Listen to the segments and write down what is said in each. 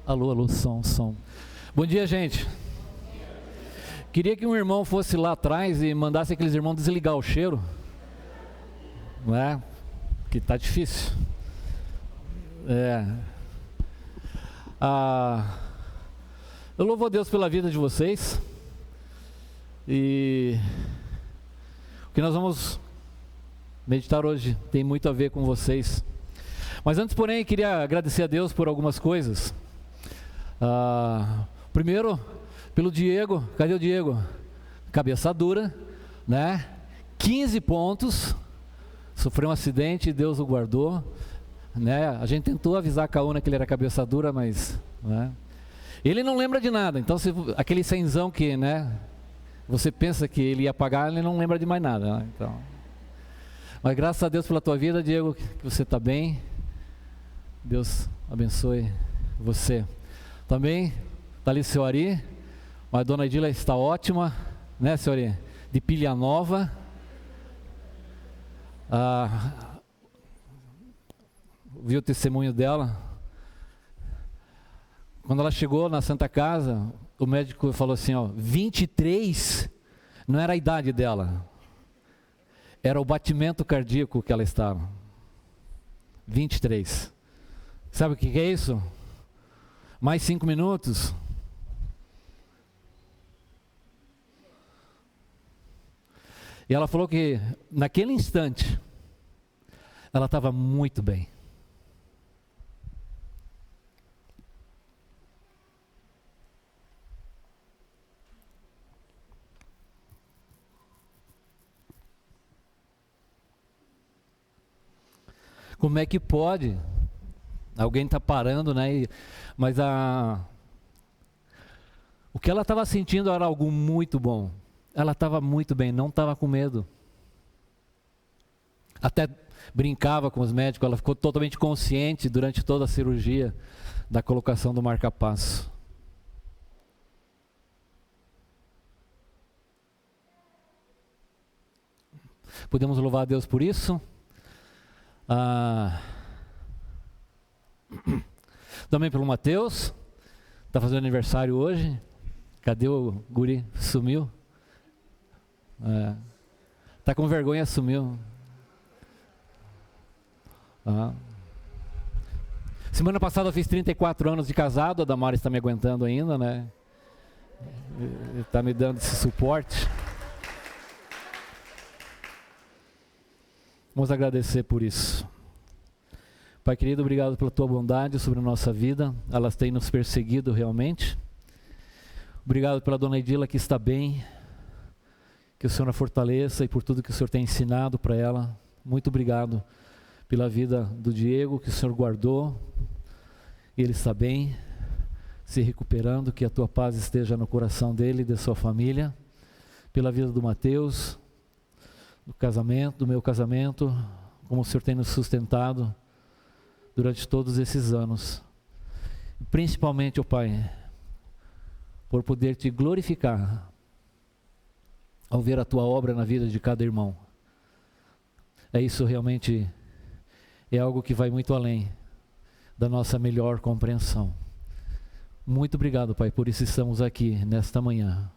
Alô, alô, som. Bom dia, gente. Queria que um irmão fosse lá atrás e mandasse aqueles irmãos desligar o cheiro. Não é? Que tá difícil. Eu louvo a Deus pela vida de vocês. E o que nós vamos meditar hoje tem muito a ver com vocês. Mas antes, porém, queria agradecer a Deus por algumas coisas. Primeiro, pelo Diego. Cadê o Diego? Cabeça dura, né? 15 pontos. Sofreu um acidente e Deus o guardou, né? A gente tentou avisar a Caúna que ele era cabeça dura, mas, né? Ele não lembra de nada. Então, aquele cenzão que, né, você pensa que ele ia pagar, ele não lembra de mais nada, né? Então, mas graças a Deus pela tua vida, Diego, que você está bem. Deus abençoe você. Também está ali o seu Ari, mas a dona Edila está ótima, né, senhor Ari? De pilha nova. Vi o testemunho dela. Quando ela chegou na Santa Casa, o médico falou assim, 23 não era a idade dela, era o batimento cardíaco que ela estava. 23. Sabe o que é isso? Mais 5 minutos. E ela falou que naquele instante ela estava muito bem. Como é que pode? Alguém está parando, né? Mas o que ela estava sentindo era algo muito bom. Ela estava muito bem, não estava com medo. Até brincava com os médicos, ela ficou totalmente consciente durante toda a cirurgia da colocação do marca-passo. Podemos louvar a Deus por isso. Também pelo Mateus, está fazendo aniversário hoje. Cadê o guri? Sumiu? Está com vergonha, sumiu. Semana passada eu fiz 34 anos de casado, a Damares está me aguentando ainda, né? Está me dando esse suporte. Vamos agradecer por isso. Pai querido, obrigado pela tua bondade sobre a nossa vida. Elas têm nos perseguido realmente. Obrigado pela dona Edila que está bem. Que o Senhor a fortaleça e por tudo que o Senhor tem ensinado para ela. Muito obrigado pela vida do Diego, que o Senhor guardou. Ele está bem, se recuperando. Que a tua paz esteja no coração dele e da sua família. Pela vida do Mateus, do casamento, do meu casamento, como o Senhor tem nos sustentado durante todos esses anos. Principalmente, ó Pai, por poder te glorificar ao ver a tua obra na vida de cada irmão. Isso realmente é algo que vai muito além da nossa melhor compreensão. Muito obrigado, Pai, por isso estamos aqui nesta manhã.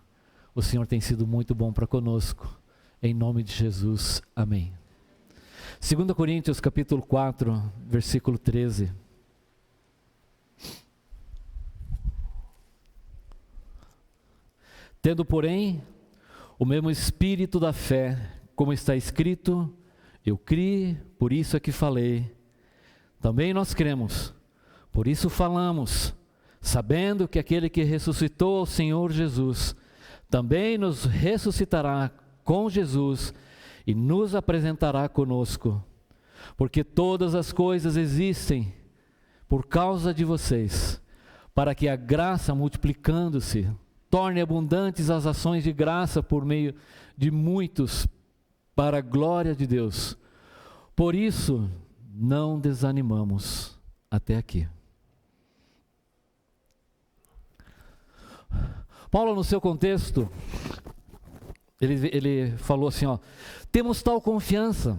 O Senhor tem sido muito bom para conosco. Em nome de Jesus, amém. 2 Coríntios capítulo 4, versículo 13. Tendo, porém, o mesmo espírito da fé, como está escrito, eu criei, por isso é que falei. Também nós cremos, por isso falamos, sabendo que aquele que ressuscitou ao Senhor Jesus, também nos ressuscitará com Jesus e nos apresentará conosco, porque todas as coisas existem por causa de vocês, para que a graça, multiplicando-se, torne abundantes as ações de graça por meio de muitos, para a glória de Deus. Por isso, não desanimamos até aqui. Paulo, no seu contexto, ele falou assim, temos tal confiança,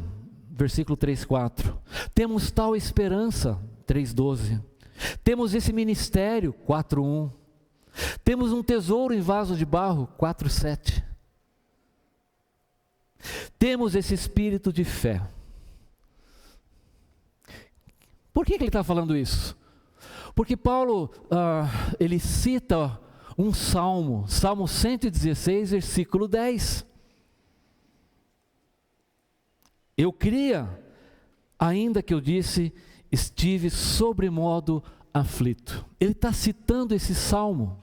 versículo 3:4, temos tal esperança, 3:12, Temos esse ministério, 4:1. Temos um tesouro em vaso de barro, 4:7. Temos esse espírito de fé. Por que ele está falando isso? Porque Paulo, ele cita um salmo, Salmo 116, versículo 10. Eu cria, ainda que eu disse, estive sobremodo aflito. Ele está citando esse salmo,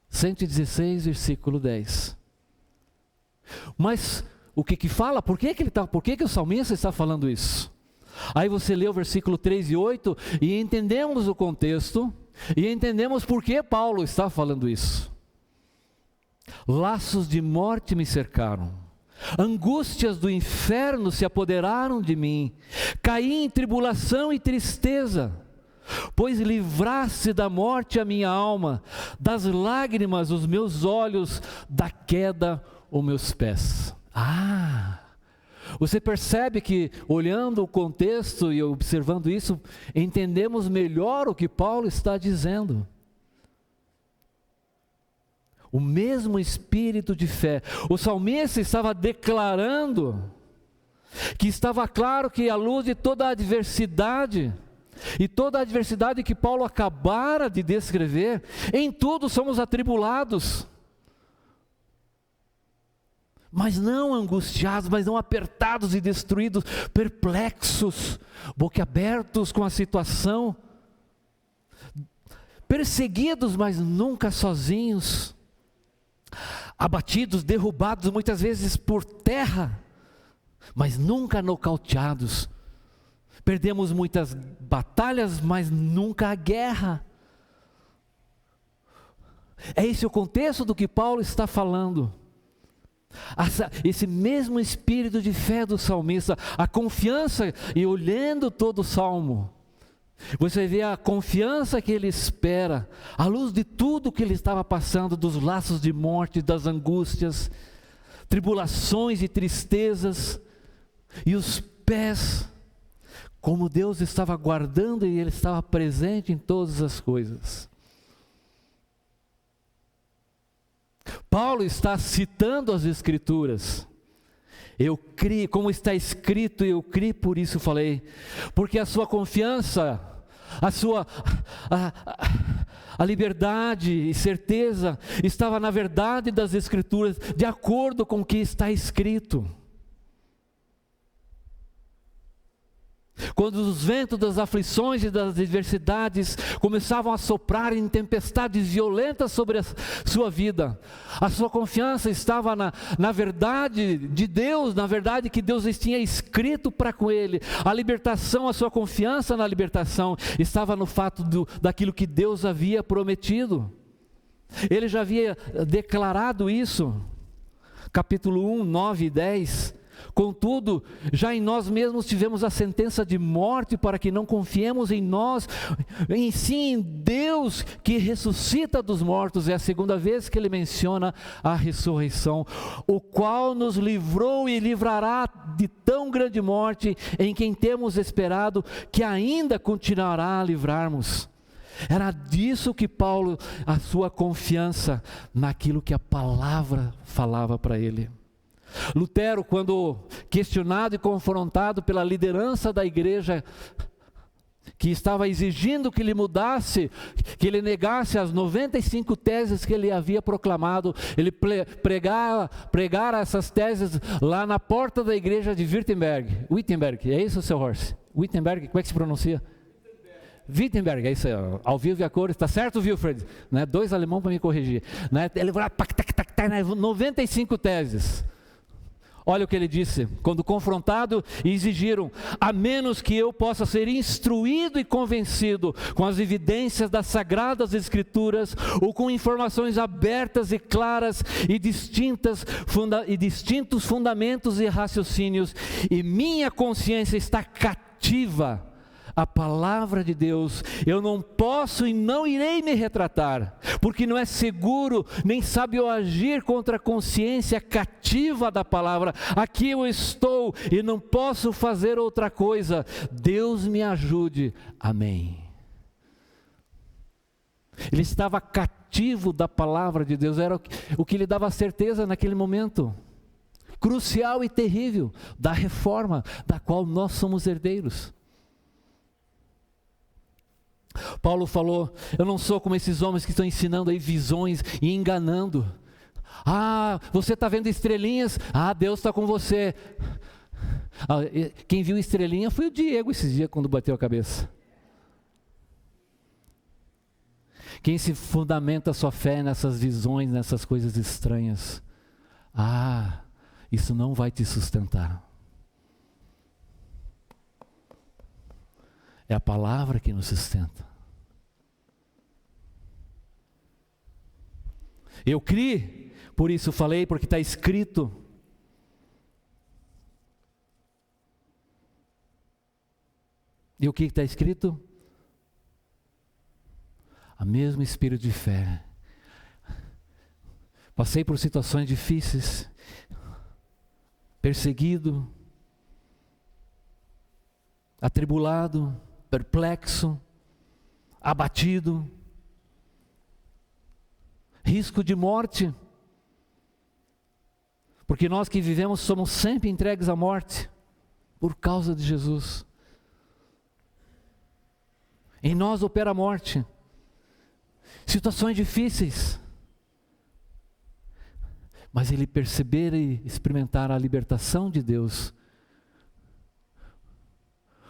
116, versículo 10. Mas o que fala? Por que o salmista está falando isso? Aí você lê o versículo 3 e 8 e entendemos o contexto e entendemos por que Paulo está falando isso. Laços de morte me cercaram, angústias do inferno se apoderaram de mim, caí em tribulação e tristeza, pois livraste da morte a minha alma, das lágrimas os meus olhos, da queda os meus pés. Você percebe que, olhando o contexto e observando isso, entendemos melhor o que Paulo está dizendo. O mesmo espírito de fé. O salmista estava declarando que estava claro que, à luz de toda a adversidade, e toda a adversidade que Paulo acabara de descrever, em tudo somos atribulados, mas não angustiados, mas não apertados e destruídos, perplexos, boquiabertos com a situação, perseguidos, mas nunca sozinhos, abatidos, derrubados muitas vezes por terra, mas nunca nocauteados. Perdemos muitas batalhas, mas nunca a guerra. É esse o contexto do que Paulo está falando. Esse mesmo espírito de fé do salmista, a confiança, e olhando todo o salmo, você vê a confiança que ele espera, à luz de tudo que ele estava passando, dos laços de morte, das angústias, tribulações e tristezas, e os pés, como Deus estava guardando e Ele estava presente em todas as coisas. Paulo está citando as Escrituras. Eu criei, como está escrito, eu criei, por isso falei. Porque a sua confiança, a liberdade e certeza estava na verdade das Escrituras, de acordo com o que está escrito. Quando os ventos das aflições e das adversidades começavam a soprar em tempestades violentas sobre a sua vida, a sua confiança estava na verdade de Deus, na verdade que Deus tinha escrito para com ele. A libertação, a sua confiança na libertação estava no fato daquilo que Deus havia prometido. Ele já havia declarado isso, capítulo 1, 9 e 10. Contudo, já em nós mesmos tivemos a sentença de morte, para que não confiemos em nós, em sim em Deus que ressuscita dos mortos. É a segunda vez que ele menciona a ressurreição, o qual nos livrou e livrará de tão grande morte, em quem temos esperado que ainda continuará a livrar-nos. Era disso que Paulo, a sua confiança naquilo que a palavra falava para ele. Lutero, quando questionado e confrontado pela liderança da igreja, que estava exigindo que ele mudasse, que ele negasse as 95 teses que ele havia proclamado, ele pregara essas teses lá na porta da igreja de Wittenberg, é isso, seu Horst? Wittenberg, como é que se pronuncia? Wittenberg, é isso aí, ao vivo e a cores, está certo, Wilfred? Né? 2 alemão para me corrigir. Né? Ele falou, 95 teses. Olha o que ele disse, quando confrontado e exigiram: a menos que eu possa ser instruído e convencido com as evidências das Sagradas Escrituras, ou com informações abertas e claras e distintos fundamentos e raciocínios, e minha consciência está cativa a palavra de Deus, eu não posso e não irei me retratar, porque não é seguro nem sábio agir contra a consciência cativa da palavra. Aqui eu estou e não posso fazer outra coisa. Deus me ajude. Amém. Ele estava cativo da palavra de Deus, era o que lhe dava certeza naquele momento crucial e terrível da reforma, da qual nós somos herdeiros. Paulo falou: eu não sou como esses homens que estão ensinando aí visões e enganando. Você está vendo estrelinhas? Deus está com você. Quem viu estrelinha foi o Diego esses dias quando bateu a cabeça. Quem se fundamenta a sua fé nessas visões, nessas coisas estranhas, isso não vai te sustentar. É a palavra que nos sustenta. Eu criei, por isso falei, porque está escrito. E o que está escrito? O mesmo espírito de fé. Passei por situações difíceis, perseguido, atribulado, perplexo, abatido, risco de morte, porque nós que vivemos somos sempre entregues à morte, por causa de Jesus. Em nós opera a morte, situações difíceis, mas ele perceber e experimentar a libertação de Deus,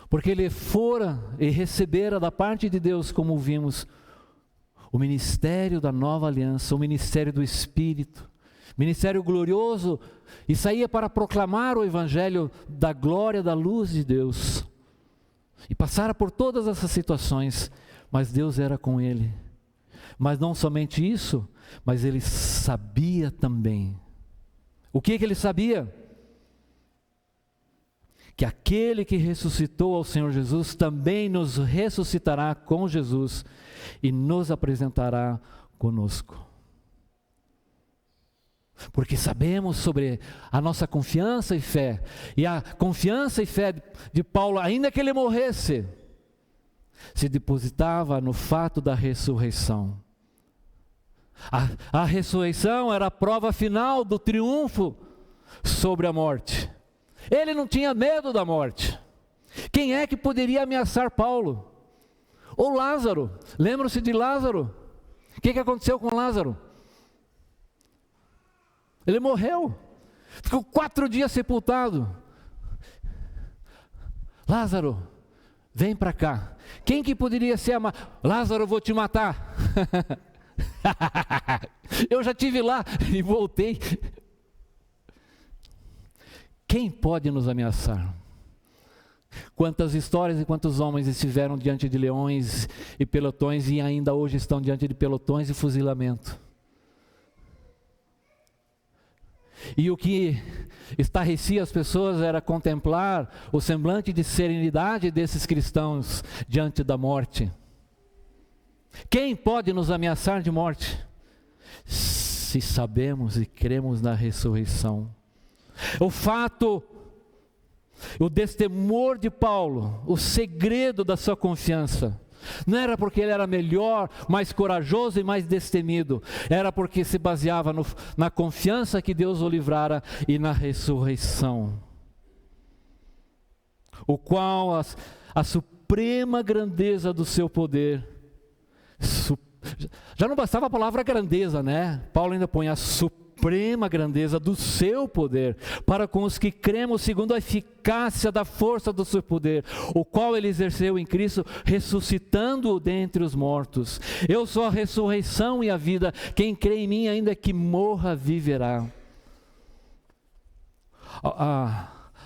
porque ele fora e recebera da parte de Deus, como vimos, o ministério da nova aliança, o ministério do Espírito, ministério glorioso, e saía para proclamar o evangelho da glória da luz de Deus, e passara por todas essas situações, mas Deus era com ele. Mas não somente isso, mas ele sabia também. O que ele sabia? Que aquele que ressuscitou ao Senhor Jesus também nos ressuscitará com Jesus e nos apresentará conosco. Porque sabemos sobre a nossa confiança e fé, e a confiança e fé de Paulo, ainda que ele morresse, se depositava no fato da ressurreição. A ressurreição era a prova final do triunfo sobre a morte. Ele não tinha medo da morte. Quem é que poderia ameaçar Paulo? Ou Lázaro. Lembram-se de Lázaro? O que aconteceu com Lázaro? Ele morreu. Ficou 4 dias sepultado. Lázaro, vem para cá. Quem que poderia ser Lázaro, eu vou te matar. Eu já estive lá e voltei. Quem pode nos ameaçar? Quantas histórias e quantos homens estiveram diante de leões e pelotões e ainda hoje estão diante de pelotões e fuzilamento. E o que estarrecia as pessoas era contemplar o semblante de serenidade desses cristãos diante da morte. Quem pode nos ameaçar de morte? Se sabemos e cremos na ressurreição. O fato, o destemor de Paulo, o segredo da sua confiança, não era porque ele era melhor, mais corajoso e mais destemido, era porque se baseava na confiança que Deus o livrara e na ressurreição, o qual a suprema grandeza do seu poder, já não bastava a palavra grandeza, né? Paulo ainda põe a suprema grandeza do seu poder, para com os que cremos segundo a eficácia da força do seu poder, o qual ele exerceu em Cristo, ressuscitando-o dentre os mortos. Eu sou a ressurreição e a vida, quem crê em mim, ainda que morra, viverá.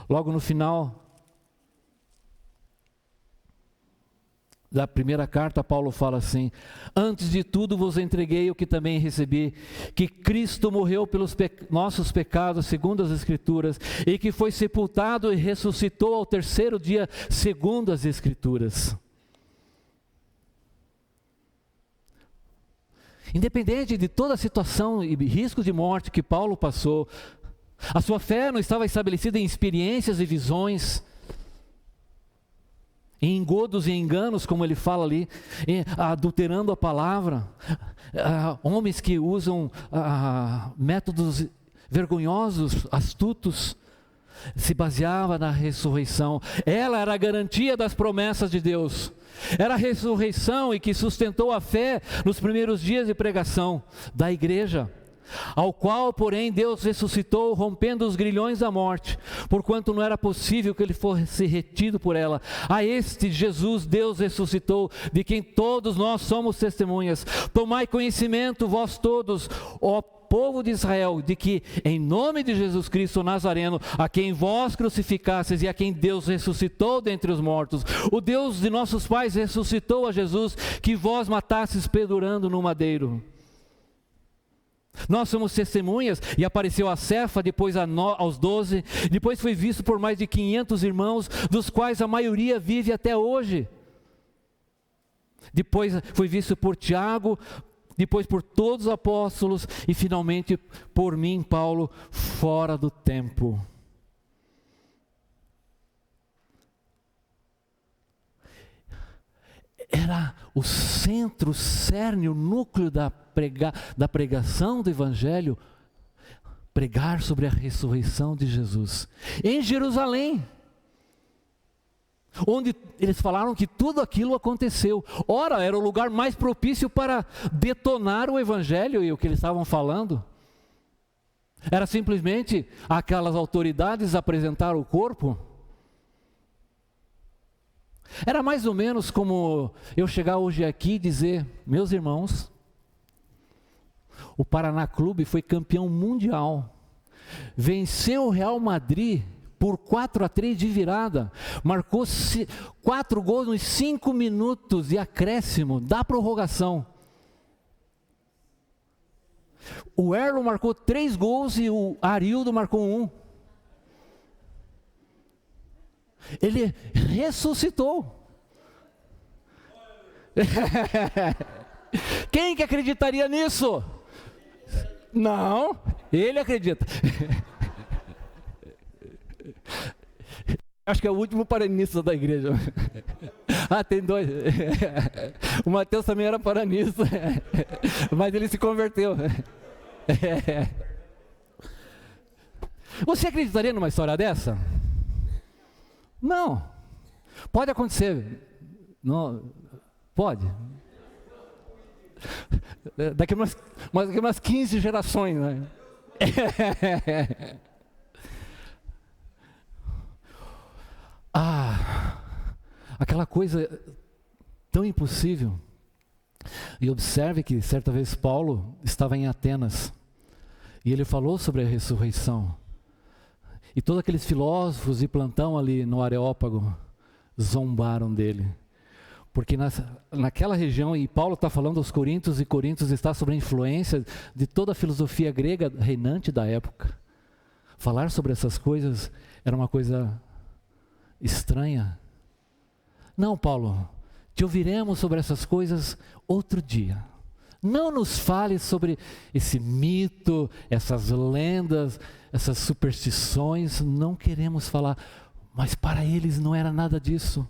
Logo no final da primeira carta, Paulo fala assim: antes de tudo vos entreguei o que também recebi, que Cristo morreu pelos nossos pecados segundo as Escrituras, e que foi sepultado e ressuscitou ao 3º dia segundo as Escrituras. Independente de toda a situação e risco de morte que Paulo passou, a sua fé não estava estabelecida em experiências e visões. em engodos e enganos, como ele fala ali, adulterando a palavra, homens que usam métodos vergonhosos, astutos, se baseava na ressurreição. Ela era a garantia das promessas de Deus. Era a ressurreição e que sustentou a fé nos primeiros dias de pregação da igreja, ao qual, porém, Deus ressuscitou, rompendo os grilhões da morte, porquanto não era possível que ele fosse retido por ela. A este Jesus Deus ressuscitou, de quem todos nós somos testemunhas. Tomai conhecimento, vós todos, ó povo de Israel, de que em nome de Jesus Cristo Nazareno, a quem vós crucificastes e a quem Deus ressuscitou dentre os mortos, o Deus de nossos pais ressuscitou a Jesus, que vós matastes pendurando no madeiro. Nós somos testemunhas, e apareceu a Cefa, depois aos 12, depois foi visto por mais de 500 irmãos, dos quais a maioria vive até hoje. Depois foi visto por Tiago, depois por todos os apóstolos, e finalmente por mim, Paulo, fora do tempo. Era o centro, o cerne, o núcleo da pregação do Evangelho, pregar sobre a ressurreição de Jesus, em Jerusalém, onde eles falaram que tudo aquilo aconteceu. Ora, era o lugar mais propício para detonar o Evangelho e o que eles estavam falando. Era simplesmente aquelas autoridades apresentar o corpo. Era mais ou menos como eu chegar hoje aqui e dizer: meus irmãos, o Paraná Clube foi campeão mundial, venceu o Real Madrid por 4-3 de virada, marcou 4 gols nos 5 minutos de acréscimo da prorrogação. O Erlon marcou 3 gols e o Arildo marcou 1. Ele ressuscitou. Quem que acreditaria nisso? Não, ele acredita. Acho que é o último paranista da igreja. Tem 2. O Mateus também era paranista, mas ele se converteu. Você acreditaria numa história dessa? Não. Pode acontecer. Não. Pode. Daqui umas 15 gerações, né? Aquela coisa tão impossível. E observe que certa vez Paulo estava em Atenas e ele falou sobre a ressurreição. E todos aqueles filósofos de plantão ali no Areópago zombaram dele. Porque naquela região, e Paulo está falando aos Coríntios, e Coríntios está sob a influência de toda a filosofia grega reinante da época. Falar sobre essas coisas era uma coisa estranha. Não, Paulo, te ouviremos sobre essas coisas outro dia. Não nos fale sobre esse mito, essas lendas, essas superstições, não queremos falar. Mas para eles não era nada disso.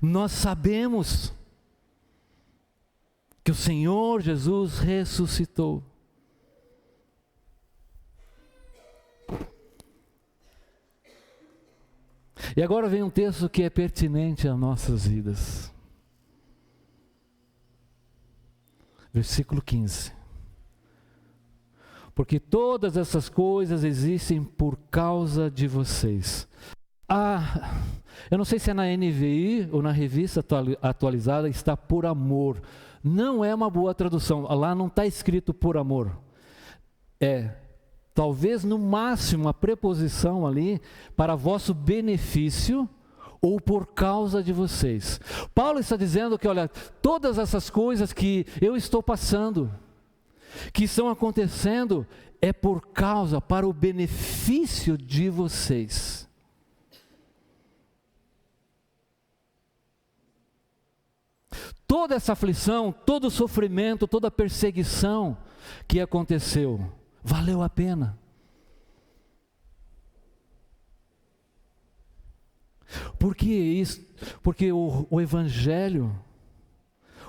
Nós sabemos que o Senhor Jesus ressuscitou. E agora vem um texto que é pertinente às nossas vidas. Versículo 15. Porque todas essas coisas existem por causa de vocês. Eu não sei se é na NVI ou na revista atualizada, está por amor. Não é uma boa tradução. Lá não está escrito por amor. Talvez no máximo a preposição ali para vosso benefício ou por causa de vocês. Paulo está dizendo que, olha, todas essas coisas que eu estou passando, que estão acontecendo, é por causa, para o benefício de vocês. Toda essa aflição, todo o sofrimento, toda a perseguição que aconteceu, valeu a pena. Por que isso? Porque o Evangelho,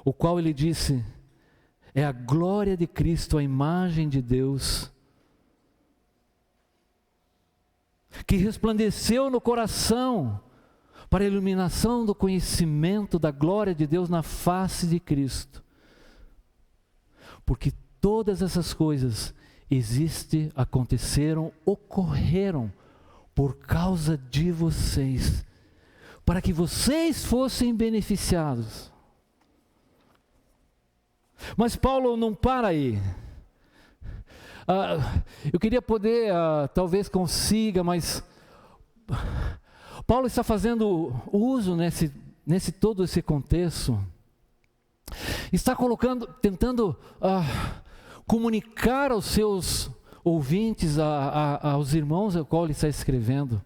o qual ele disse, é a glória de Cristo, a imagem de Deus, que resplandeceu no coração para a iluminação do conhecimento da glória de Deus na face de Cristo. Porque todas essas coisas aconteceram, ocorreram por causa de vocês, para que vocês fossem beneficiados. Mas Paulo não para aí. Eu queria poder, talvez consiga, mas Paulo está fazendo uso nesse todo esse contexto, está tentando comunicar aos seus ouvintes, aos irmãos ao qual ele está escrevendo.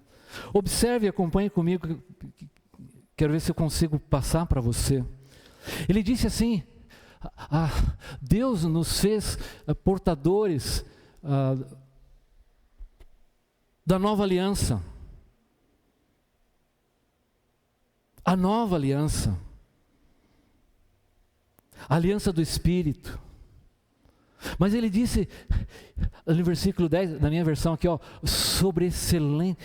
Observe e acompanhe comigo, quero ver se eu consigo passar para você. Ele disse assim: Deus nos fez portadores da nova aliança. A nova aliança, a aliança do Espírito. Mas ele disse, no versículo 10, na minha versão aqui, sobreexcelente.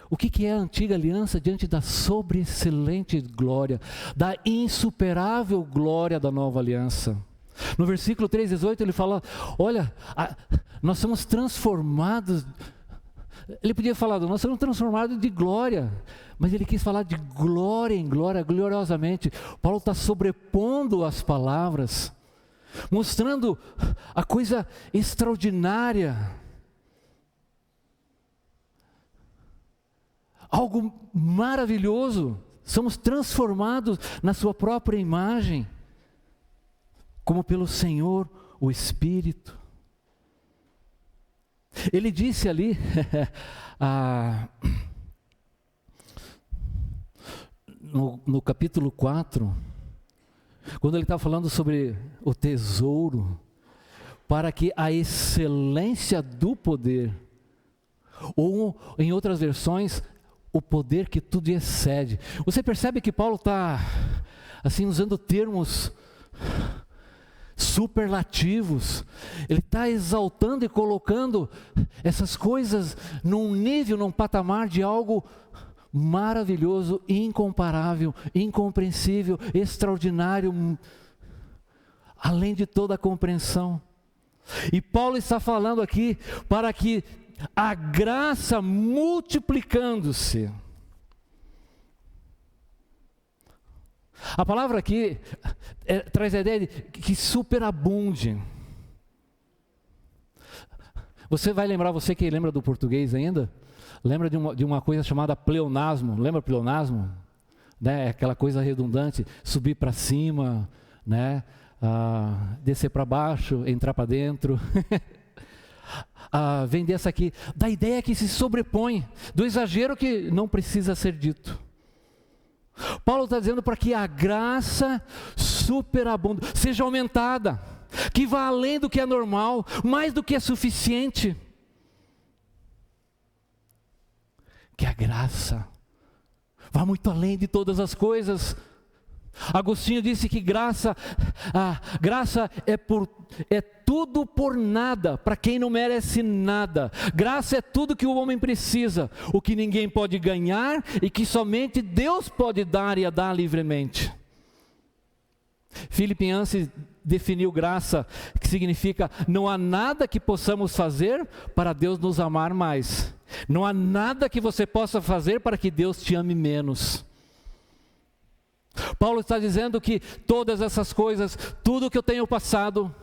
O que é a antiga aliança diante da sobreexcelente glória, da insuperável glória da nova aliança? No versículo 3:18 ele fala, olha, nós somos transformados. Ele podia falar, nós somos transformados de glória, mas ele quis falar de glória em glória, gloriosamente. Paulo está sobrepondo as palavras, mostrando a coisa extraordinária, algo maravilhoso. Somos transformados na sua própria imagem, como pelo Senhor, o Espírito. Ele disse ali, no capítulo 4, quando ele está falando sobre o tesouro, para que a excelência do poder, ou em outras versões, o poder que tudo excede. Você percebe que Paulo está assim usando termos superlativos. Ele está exaltando e colocando essas coisas num nível, num patamar de algo maravilhoso, incomparável, incompreensível, extraordinário, além de toda a compreensão. E Paulo está falando aqui para que a graça multiplicando-se. A palavra aqui traz a ideia de que superabunde. Você vai lembrar, você que lembra do português ainda, lembra de uma coisa chamada pleonasmo. Lembra pleonasmo? Né? Aquela coisa redundante, subir para cima, né? Descer para baixo, entrar para dentro. Vem dessa aqui, da ideia que se sobrepõe, do exagero que não precisa ser dito. Paulo está dizendo para que a graça superabunda, seja aumentada, que vá além do que é normal, mais do que é suficiente. Que a graça vá muito além de todas as coisas. Agostinho disse que graça é tudo por nada, para quem não merece nada. Graça é tudo que o homem precisa, o que ninguém pode ganhar e que somente Deus pode dar e a dar livremente. Philip Yancey definiu graça, que significa: não há nada que possamos fazer para Deus nos amar mais. Não há nada que você possa fazer para que Deus te ame menos. Paulo está dizendo que todas essas coisas, tudo que eu tenho passado,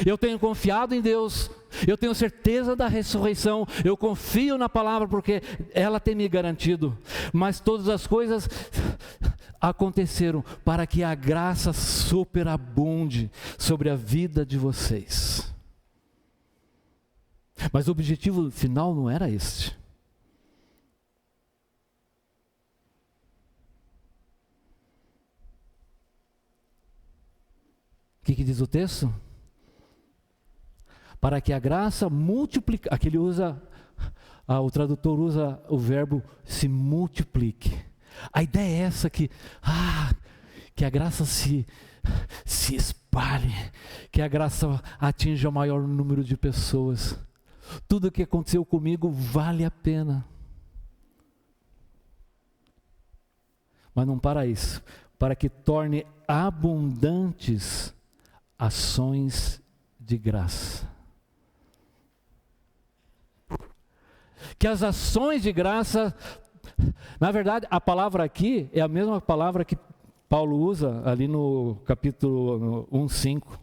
eu tenho confiado em Deus, eu tenho certeza da ressurreição, eu confio na palavra porque ela tem me garantido, mas todas as coisas aconteceram para que a graça superabunde sobre a vida de vocês. Mas o objetivo final não era este. O que diz o texto? Para que a graça multiplique, aqui ele usa o tradutor usa o verbo se multiplique. A ideia é essa que a graça se espalhe, que a graça atinja o maior número de pessoas. Tudo o que aconteceu comigo vale a pena. Mas não para isso, para que torne abundantes ações de graça. Que as ações de graça, na verdade, a palavra aqui é a mesma palavra que Paulo usa ali no capítulo 1:5.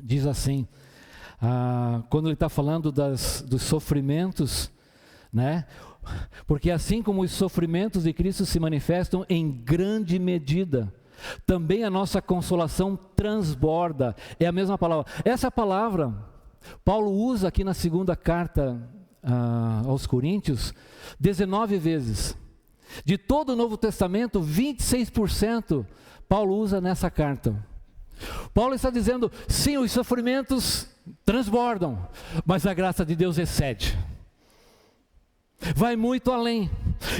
Diz assim, quando ele está falando dos sofrimentos, né? Porque assim como os sofrimentos de Cristo se manifestam em grande medida, também a nossa consolação transborda. É a mesma palavra. Essa palavra, Paulo usa aqui na segunda carta aos Coríntios, 19 vezes. De todo o Novo Testamento, 26% Paulo usa nessa carta. Paulo está dizendo, sim, os sofrimentos transbordam, mas a graça de Deus excede. Vai muito além.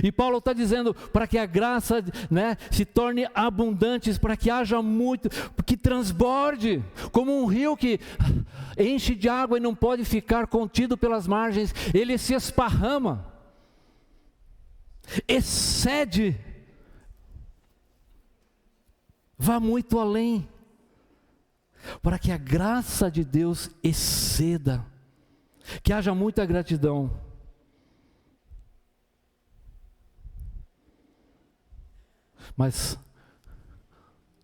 E Paulo está dizendo para que a graça, né, se torne abundante, para que haja muito, que transborde, como um rio que enche de água e não pode ficar contido pelas margens, ele se esparrama, excede, vá muito além, para que a graça de Deus exceda, que haja muita gratidão. Mas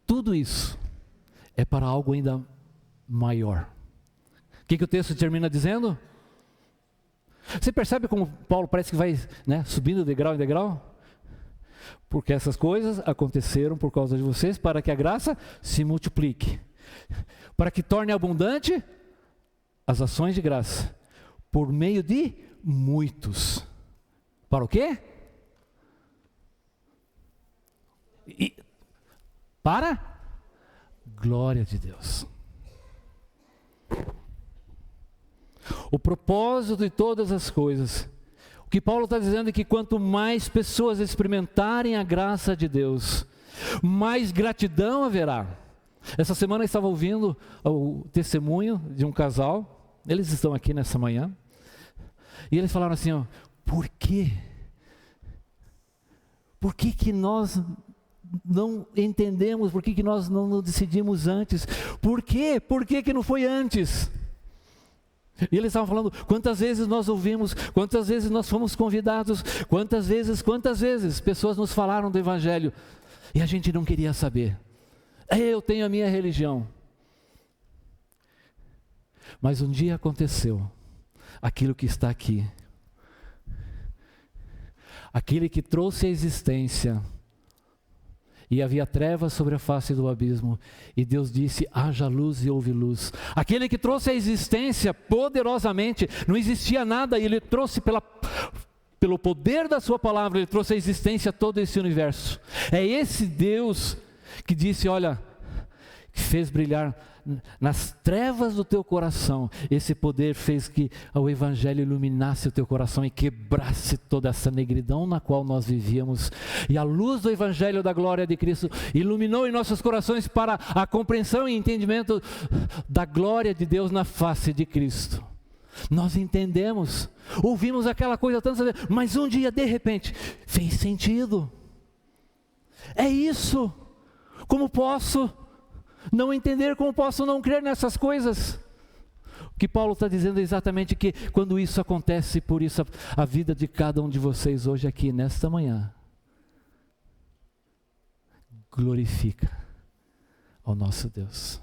tudo isso é para algo ainda maior. O que o texto termina dizendo? Você percebe como Paulo parece que vai, né, subindo degrau em degrau? Porque essas coisas aconteceram por causa de vocês, para que a graça se multiplique, para que torne abundante as ações de graça, por meio de muitos. Para o quê? Para glória de Deus. O propósito de todas as coisas, o que Paulo está dizendo é que quanto mais pessoas experimentarem a graça de Deus, mais gratidão haverá. Essa semana eu estava ouvindo o testemunho de um casal, eles estão aqui nessa manhã, e eles falaram assim, por quê? Por que que nós não entendemos, por que nós não decidimos antes? Por quê? Por que não foi antes? E eles estavam falando, quantas vezes nós ouvimos, quantas vezes nós fomos convidados, quantas vezes pessoas nos falaram do Evangelho, e a gente não queria saber. Eu tenho a minha religião. Mas um dia aconteceu, aquilo que está aqui, aquele que trouxe a existência, e havia trevas sobre a face do abismo, e Deus disse, haja luz e houve luz. Aquele que trouxe a existência poderosamente, não existia nada, e Ele trouxe pelo poder da sua palavra, Ele trouxe a existência a todo esse universo. É esse Deus que disse, olha, que fez brilhar nas trevas do teu coração, esse poder fez que o Evangelho iluminasse o teu coração e quebrasse toda essa negridão na qual nós vivíamos, e a luz do Evangelho da glória de Cristo iluminou em nossos corações para a compreensão e entendimento da glória de Deus na face de Cristo. Nós entendemos, ouvimos aquela coisa tantas vezes, mas um dia de repente fez sentido. É isso. Como posso não entender, como posso não crer nessas coisas? O que Paulo está dizendo é exatamente que quando isso acontece, por isso a vida de cada um de vocês hoje aqui, nesta manhã, glorifica ao nosso Deus.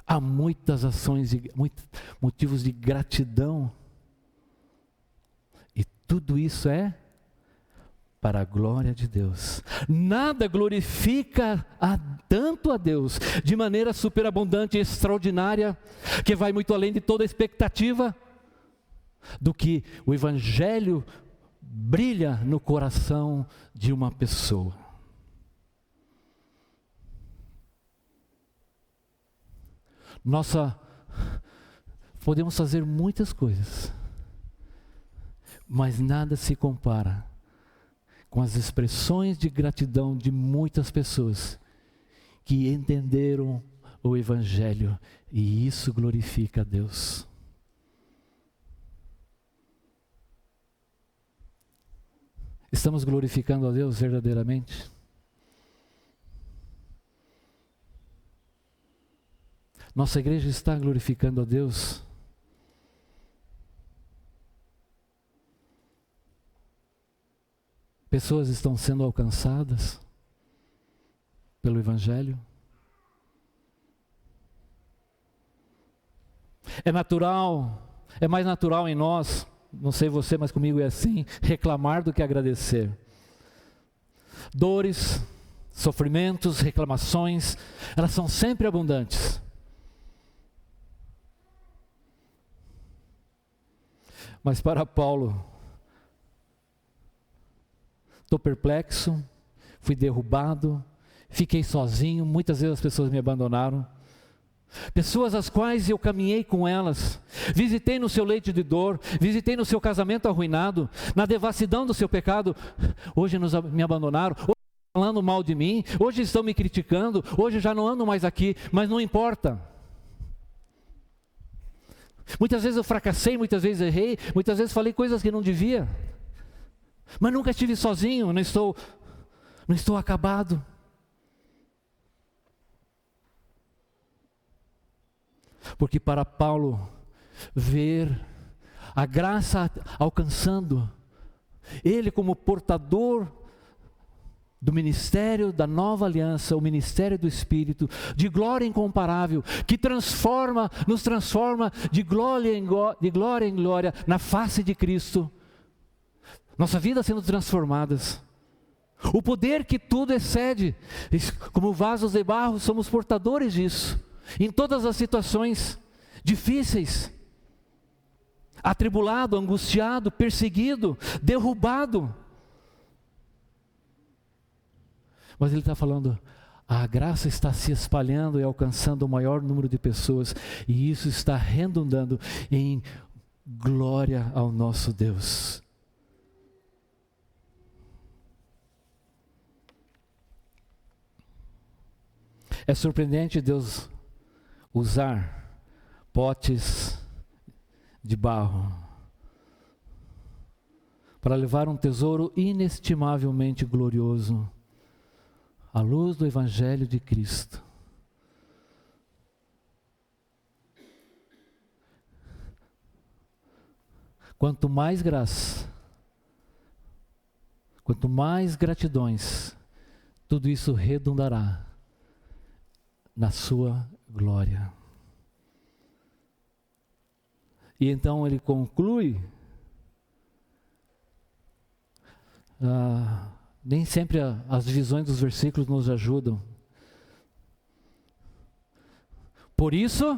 Há muitas ações, muitos motivos de gratidão, e tudo isso é para a glória de Deus. Nada glorifica tanto a Deus de maneira superabundante e extraordinária, que vai muito além de toda expectativa, do que o Evangelho brilha no coração de uma pessoa. podemos fazer muitas coisas, mas nada se compara com as expressões de gratidão de muitas pessoas que entenderam o Evangelho, e isso glorifica a Deus. Estamos glorificando a Deus verdadeiramente? Nossa igreja está glorificando a Deus? Pessoas estão sendo alcançadas pelo Evangelho? É natural, é mais natural em nós, não sei você, mas comigo é assim, reclamar do que agradecer. Dores, sofrimentos, reclamações, elas são sempre abundantes. Mas para Paulo, estou perplexo, fui derrubado, fiquei sozinho, muitas vezes as pessoas me abandonaram. Pessoas às quais eu caminhei com elas, visitei no seu leito de dor, visitei no seu casamento arruinado, na devassidão do seu pecado, hoje me abandonaram, hoje estão falando mal de mim, hoje estão me criticando, hoje já não ando mais aqui, mas não importa. Muitas vezes eu fracassei, muitas vezes errei, muitas vezes falei coisas que não devia, mas nunca estive sozinho, não estou acabado. Porque para Paulo, ver a graça alcançando, ele como portador do ministério da nova aliança, o ministério do Espírito, de glória incomparável, que nos transforma de glória em glória na face de Cristo, nossa vida sendo transformadas, o poder que tudo excede, como vasos de barro somos portadores disso, em todas as situações difíceis, atribulado, angustiado, perseguido, derrubado. Mas ele está falando, a graça está se espalhando e alcançando o maior número de pessoas, e isso está redundando em glória ao nosso Deus. É surpreendente Deus usar potes de barro para levar um tesouro inestimavelmente glorioso, à luz do Evangelho de Cristo. Quanto mais graça, quanto mais gratidões, tudo isso redundará na sua glória. E então ele conclui, nem sempre as divisões dos versículos nos ajudam. Por isso,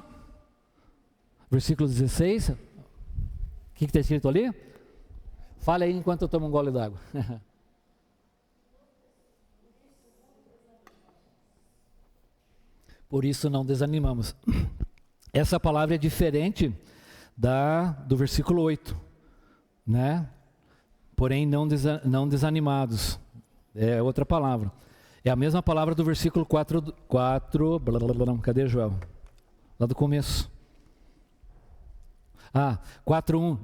versículo 16, o que está escrito ali? Fale aí enquanto eu tomo um gole d'água. Por isso não desanimamos. Essa palavra é diferente do versículo 8, né? Porém não desanimados, é outra palavra. É a mesma palavra do versículo 4, cadê Joel? Lá do começo. 4:1,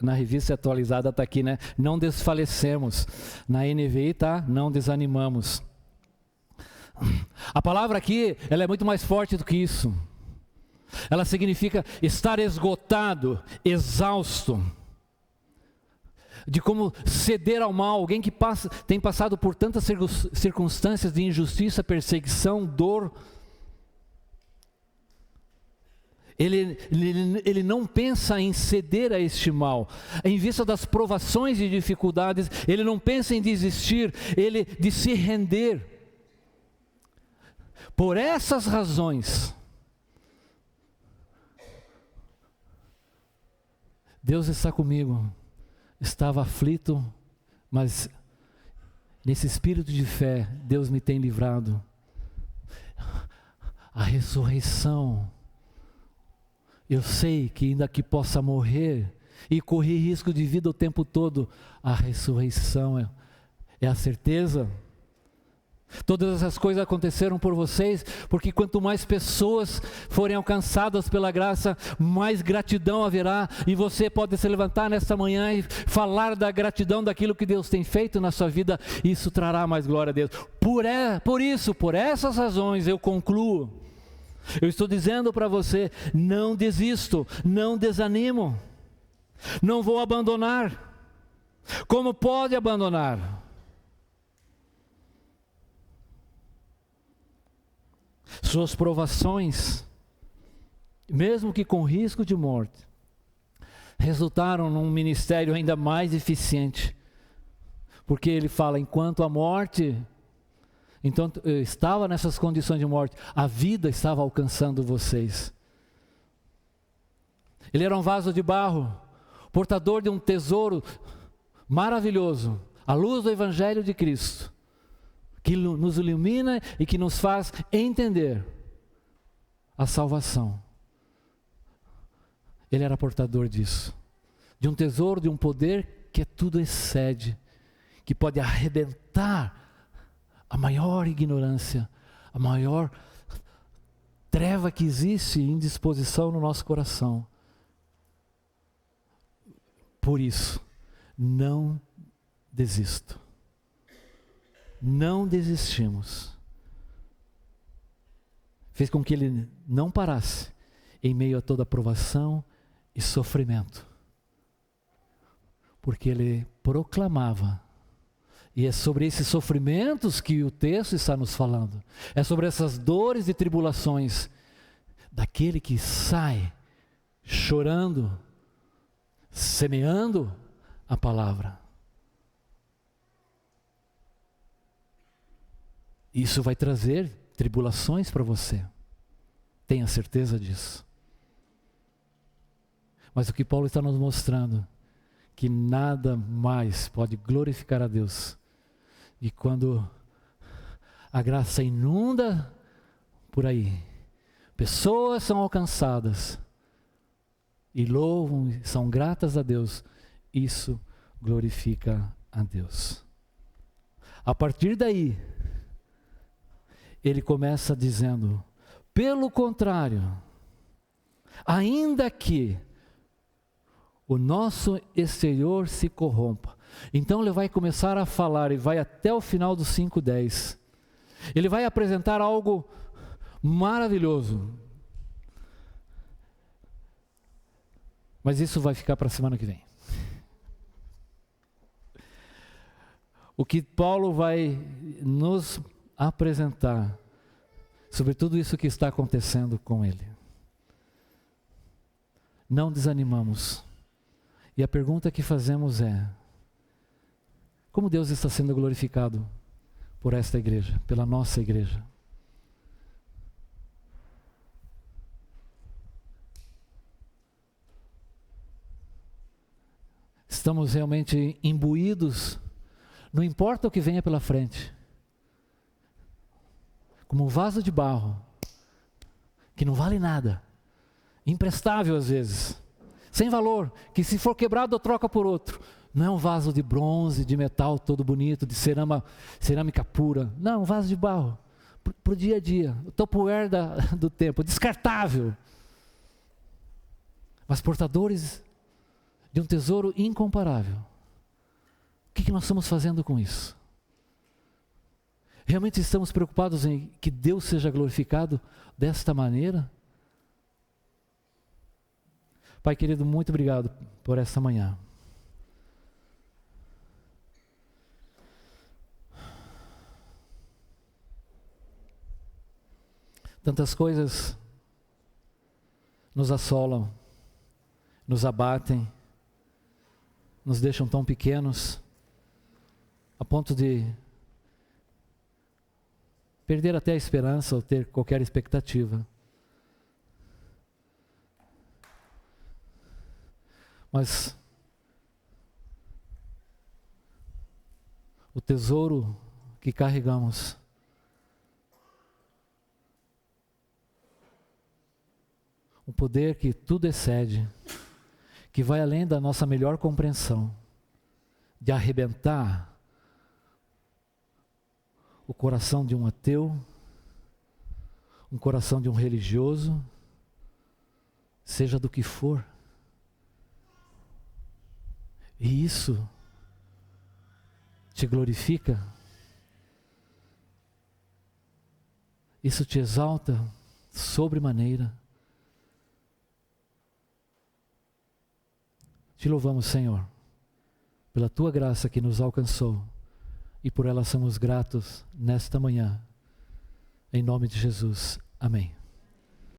na revista atualizada está aqui, né? Não desfalecemos. Na NVI tá, não desanimamos. A palavra aqui, ela é muito mais forte do que isso. Ela significa estar esgotado, exausto, de como ceder ao mal. Alguém que tem passado por tantas circunstâncias de injustiça, perseguição, dor. Ele não pensa em ceder a este mal. Em vista das provações e dificuldades, ele não pensa em desistir, de se render. Por essas razões, Deus está comigo. Estava aflito, mas nesse espírito de fé, Deus me tem livrado. A ressurreição eu sei que ainda que possa morrer e correr risco de vida o tempo todo, a ressurreição é a certeza. Todas essas coisas aconteceram por vocês, porque quanto mais pessoas forem alcançadas pela graça, mais gratidão haverá, e você pode se levantar nesta manhã e falar da gratidão daquilo que Deus tem feito na sua vida, e isso trará mais glória a Deus. Por isso, por essas razões eu concluo, eu estou dizendo para você, não desisto, não desanimo, não vou abandonar. Como pode abandonar? Suas provações, mesmo que com risco de morte, resultaram num ministério ainda mais eficiente, porque ele fala, enquanto a morte, então eu estava nessas condições de morte, a vida estava alcançando vocês. Ele era um vaso de barro, portador de um tesouro maravilhoso, a luz do Evangelho de Cristo, que nos ilumina e que nos faz entender a salvação. Ele era portador disso, de um tesouro, de um poder que tudo excede, que pode arrebentar a maior ignorância, a maior treva que existe em disposição no nosso coração. Por isso, não desisto. Não desistimos. Fez com que ele não parasse em meio a toda provação e sofrimento. Porque ele proclamava. E é sobre esses sofrimentos que o texto está nos falando. É sobre essas dores e tribulações daquele que sai chorando, semeando a palavra. Isso vai trazer tribulações para você. Tenha certeza disso. Mas o que Paulo está nos mostrando, que nada mais pode glorificar a Deus. E quando a graça inunda por aí, pessoas são alcançadas e louvam, são gratas a Deus, isso glorifica a Deus. A partir daí, ele começa dizendo, pelo contrário, ainda que o nosso exterior se corrompa. Então ele vai começar a falar, e vai até o final do 5:10. Ele vai apresentar algo maravilhoso. Mas isso vai ficar para a semana que vem. O que Paulo vai nos apresentar sobre tudo isso que está acontecendo com ele. Não desanimamos. E a pergunta que fazemos é: como Deus está sendo glorificado por esta igreja, pela nossa igreja? Estamos realmente imbuídos, não importa o que venha pela frente, como um vaso de barro, que não vale nada, imprestável às vezes, sem valor, que se for quebrado eu troco por outro. Não é um vaso de bronze, de metal todo bonito, de cerâmica pura. Não, um vaso de barro, para o dia a dia, o tupperware do tempo, descartável. Mas portadores de um tesouro incomparável. O que nós estamos fazendo com isso? Realmente estamos preocupados em que Deus seja glorificado desta maneira? Pai querido, muito obrigado por esta manhã. Tantas coisas nos assolam, nos abatem, nos deixam tão pequenos, a ponto de perder até a esperança ou ter qualquer expectativa. Mas o tesouro que carregamos Um poder que tudo excede, que vai além da nossa melhor compreensão, de arrebentar o coração de um ateu, um coração de um religioso, seja do que for. E isso te glorifica, isso te exalta sobremaneira. Te louvamos, Senhor, pela Tua graça que nos alcançou e por ela somos gratos nesta manhã. Em nome de Jesus. Amém.